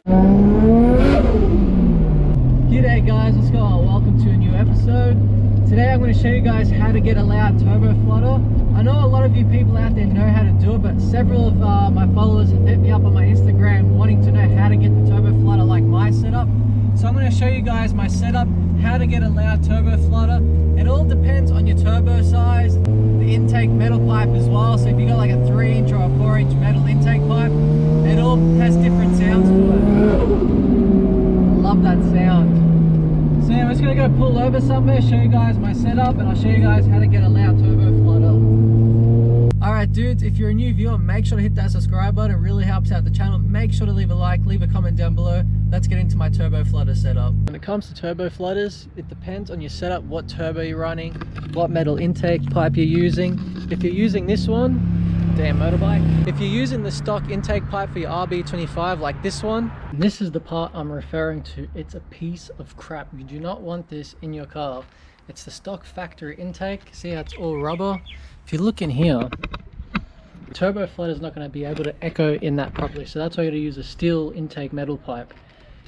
G'day guys, what's going on? Welcome to a new episode. Today I'm going to show you guys how to get a loud turbo flutter. I know a lot of you people out there know how to do it, but several of my followers have hit me up on my Instagram wanting to know how to get the turbo flutter like my setup. So I'm going to show you guys my setup, how to get a loud turbo flutter. It all depends on your turbo size, the intake metal pipe as well. So if you got like a 3-inch or a 4-inch metal intake pipe, it all has different sounds to it. Love that sound. So yeah, I'm just going to go pull over somewhere, show you guys my setup, and I'll show you guys how to get a loud turbo flutter. Alright dudes, if you're a new viewer, make sure to hit that subscribe button. It really helps out the channel. Make sure to leave a like, leave a comment down below. Let's get into my turbo flutter setup. When it comes to turbo flutters, it depends on your setup, what turbo you're running, what metal intake pipe you're using. If you're using this one, damn motorbike. If you're using the stock intake pipe for your RB25 like this one, this is the part I'm referring to. It's a piece of crap. You do not want this in your car. It's the stock factory intake. See how it's all rubber? If you look in here, turbo flutter is not going to be able to echo in that properly. So that's why you got to use a steel intake metal pipe.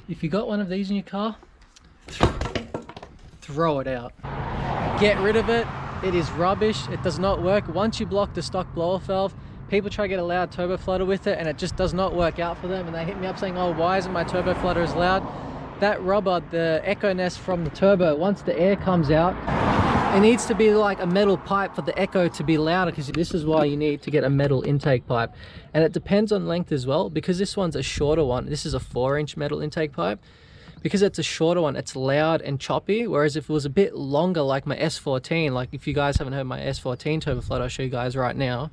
If you got one of these in your car, throw it out. Get rid of it. It is rubbish. It does not work. Once you block the stock blow-off valve, people try to get a loud turbo flutter with it and it just does not work out for them, and they hit me up saying, oh, why isn't my turbo flutter as loud? That rubber, the echo nest from the turbo, once the air comes out, it needs to be like a metal pipe for the echo to be louder, because this is why you need to get a metal intake pipe. And it depends on length as well, because this one's a shorter one. This is a 4-inch metal intake pipe. Because it's a shorter one, it's loud and choppy, whereas if it was a bit longer like my S14, like if you guys haven't heard my S14 turbo flutter, I'll show you guys right now.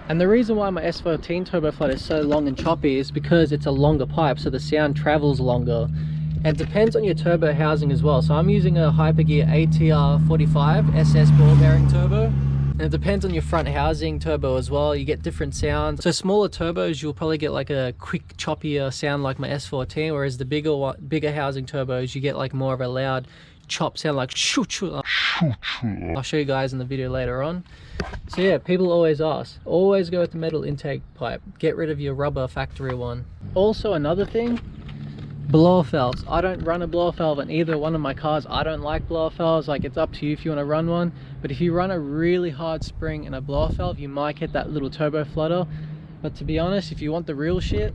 And the reason why my S14 turbo flutter is so long and choppy is because it's a longer pipe, so the sound travels longer. And it depends on your turbo housing as well. So I'm using a Hypergear ATR45 SS ball bearing turbo. And it depends on your front housing turbo as well. You get different sounds. So smaller turbos, you'll probably get like a quick, choppier sound like my S14, whereas the bigger housing turbos, you get like more of a loud chop sound, like shoo choo. I'll show you guys in the video later on. So yeah, people always ask, always go with the metal intake pipe. Get rid of your rubber factory one. Also another thing, blow-off valves. I don't run a blow-off valve in either one of my cars. I don't like blow-off valves. Like, it's up to you if you want to run one, but if you run a really hard spring in a blow-off valve, you might get that little turbo flutter. But to be honest, if you want the real shit,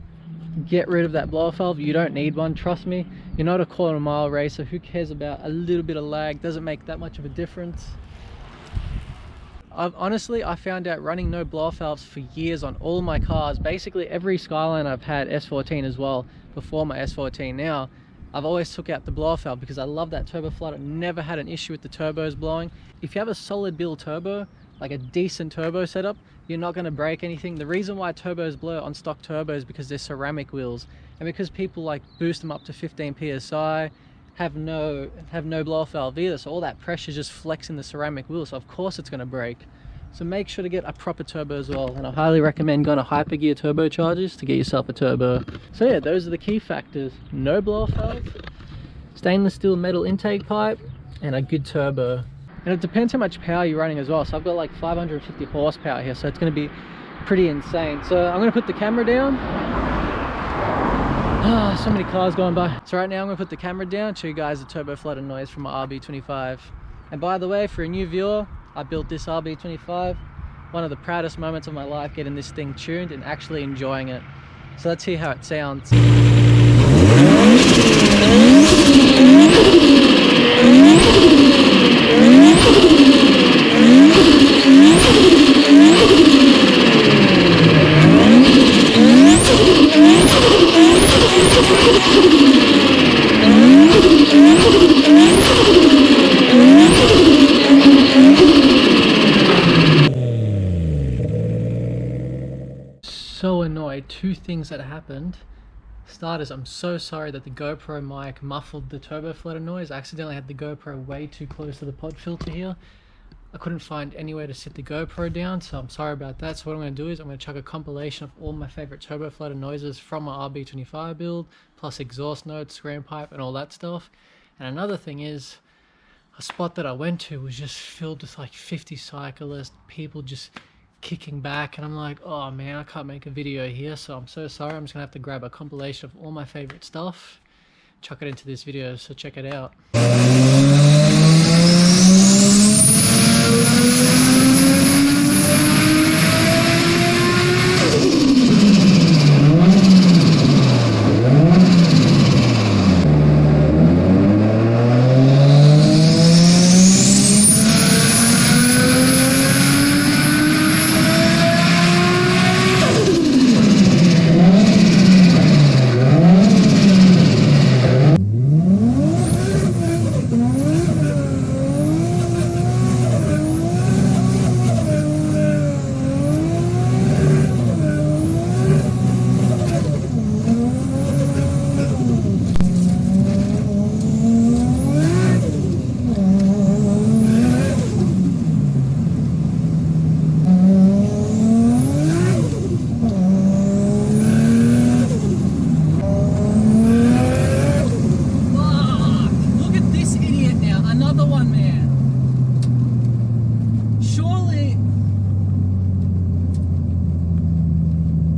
get rid of that blow-off valve. You don't need one, trust me. You're not a quarter-mile racer. Who cares about a little bit of lag? Doesn't make that much of a difference. Honestly, I found out running no blow-off valves for years on all my cars. Basically every Skyline I've had, S14 as well, before my S14 now, I've always took out the blow-off valve because I love that turbo flutter. Never had an issue with the turbos blowing. If you have a solid build turbo, like a decent turbo setup, you're not going to break anything. The reason why turbos blow on stock turbos is because they're ceramic wheels, and because people like boost them up to 15 psi, have no blow-off valve either, so all that pressure is just flexing the ceramic wheel, so of course it's going to break. So make sure to get a proper turbo as well, and I highly recommend going to Hypergear turbochargers to get yourself a turbo. So yeah, those are the key factors: no blow-off valve, stainless steel metal intake pipe, and a good turbo. And it depends how much power you're running as well. So I've got like 550 horsepower here, so it's going to be pretty insane. So I'm going to put the camera down. So many cars going by. So right now I'm going to put the camera down, show you guys the turbo flutter noise from my RB25. And by the way, for a new viewer, I built this RB25. One of the proudest moments of my life, getting this thing tuned and actually enjoying it. So let's hear how it sounds. So annoyed. Two things that happened. Starters, I'm so sorry that the GoPro mic muffled the turbo flutter noise. I accidentally had the GoPro way too close to the pod filter here. I couldn't find anywhere to sit the GoPro down, so I'm sorry about that. So what I'm going to do is I'm going to chuck a compilation of all my favorite turbo flutter noises from my RB25 build, plus exhaust notes, screen pipe, and all that stuff. And another thing is, a spot that I went to was just filled with like 50 cyclists, people just kicking back, and I'm like, oh man, I can't make a video here, so I'm so sorry. I'm just gonna have to grab a compilation of all my favorite stuff, chuck it into this video, so check it out.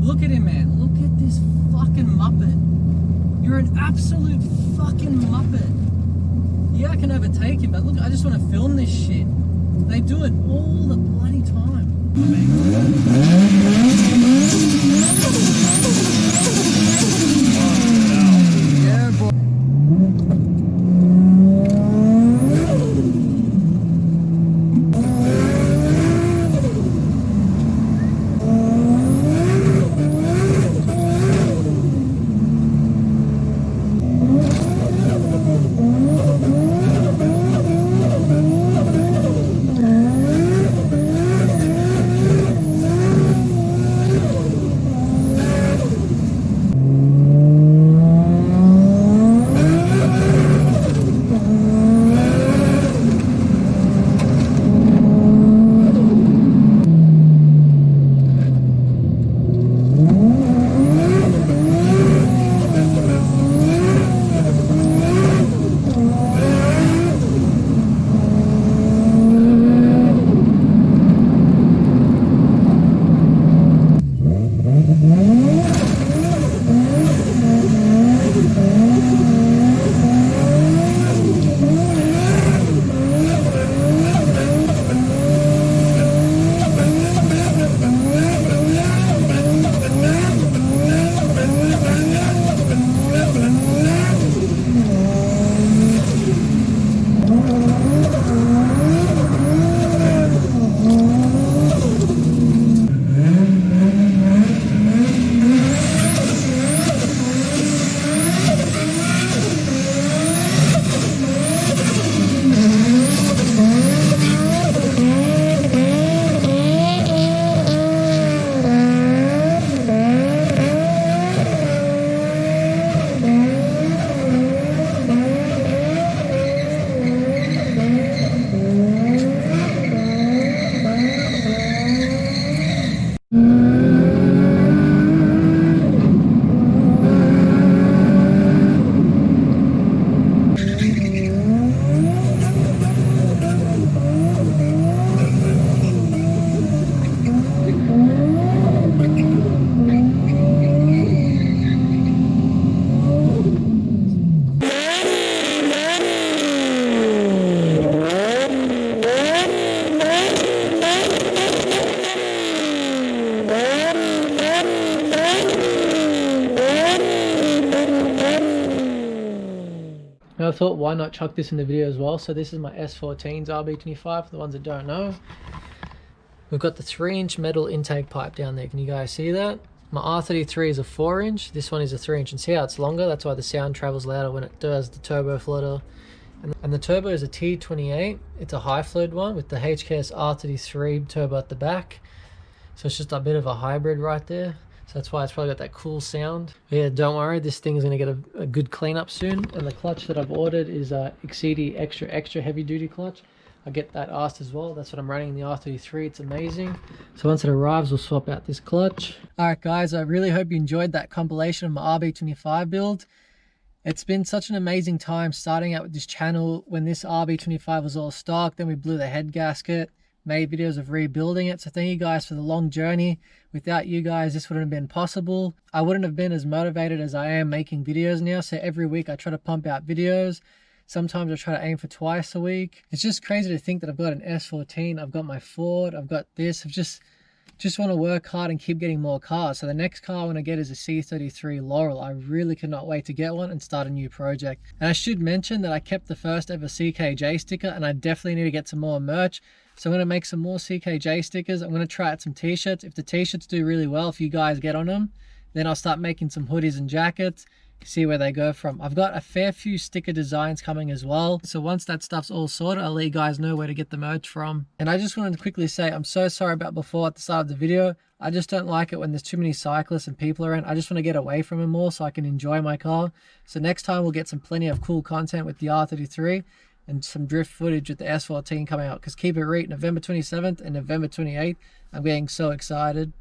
Look at him, man. Look at this fucking muppet. You're an absolute fucking muppet. Yeah, I can overtake him, but look, I just want to film this shit. They do it all the bloody time. Yeah, bro. Now I thought, why not chuck this in the video as well? So this is my S14's RB25, for the ones that don't know. We've got the 3-inch metal intake pipe down there. Can you guys see that? My R33 is a 4-inch. This one is a 3-inch. And see how it's longer? That's why the sound travels louder when it does the turbo flutter. And the turbo is a T28. It's a high-flowed one with the HKS R33 turbo at the back. So it's just a bit of a hybrid right there. So that's why it's probably got that cool sound. But yeah, don't worry, this thing is going to get a good cleanup soon. And the clutch that I've ordered is a Exceedi extra heavy duty clutch. I get that asked as well. That's what I'm running in the R33. It's amazing. So once it arrives, we'll swap out this clutch. All right, guys, I really hope you enjoyed that compilation of my RB25 build. It's been such an amazing time starting out with this channel when this RB25 was all stock. Then we blew the head gasket, made videos of rebuilding it. So thank you guys for the long journey. Without you guys, this wouldn't have been possible. I wouldn't have been as motivated as I am making videos now. So every week I try to pump out videos. Sometimes I try to aim for twice a week. It's just crazy to think that I've got an S14, I've got my Ford, I've got this. I've just want to work hard and keep getting more cars. So the next car I want to get is a C33 Laurel. I really cannot wait to get one and start a new project. And I should mention that I kept the first ever CKJ sticker, and I definitely need to get some more merch. So I'm going to make some more CKJ stickers. I'm going to try out some t-shirts. If the t-shirts do really well, if you guys get on them, then I'll start making some hoodies and jackets. See where they go from. I've got a fair few sticker designs coming as well. So once that stuff's all sorted, I'll let you guys know where to get the merch from. And I just wanted to quickly say, I'm so sorry about before at the start of the video. I just don't like it when there's too many cyclists and people around. I just want to get away from them more so I can enjoy my car. So next time we'll get some plenty of cool content with the R33 and some drift footage with the S14 coming out. Because keep it read, November 27th and November 28th. I'm getting so excited.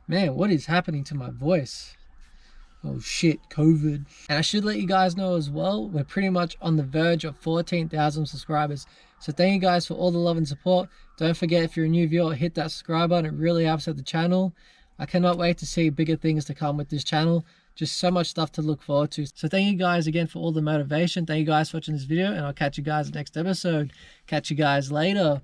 Man, what is happening to my voice? Oh shit, COVID. And I should let you guys know as well, we're pretty much on the verge of 14,000 subscribers. So thank you guys for all the love and support. Don't forget, if you're a new viewer, hit that subscribe button. It really helps out the channel. I cannot wait to see bigger things to come with this channel. Just so much stuff to look forward to. So thank you guys again for all the motivation. Thank you guys for watching this video, and I'll catch you guys next episode. Catch you guys later.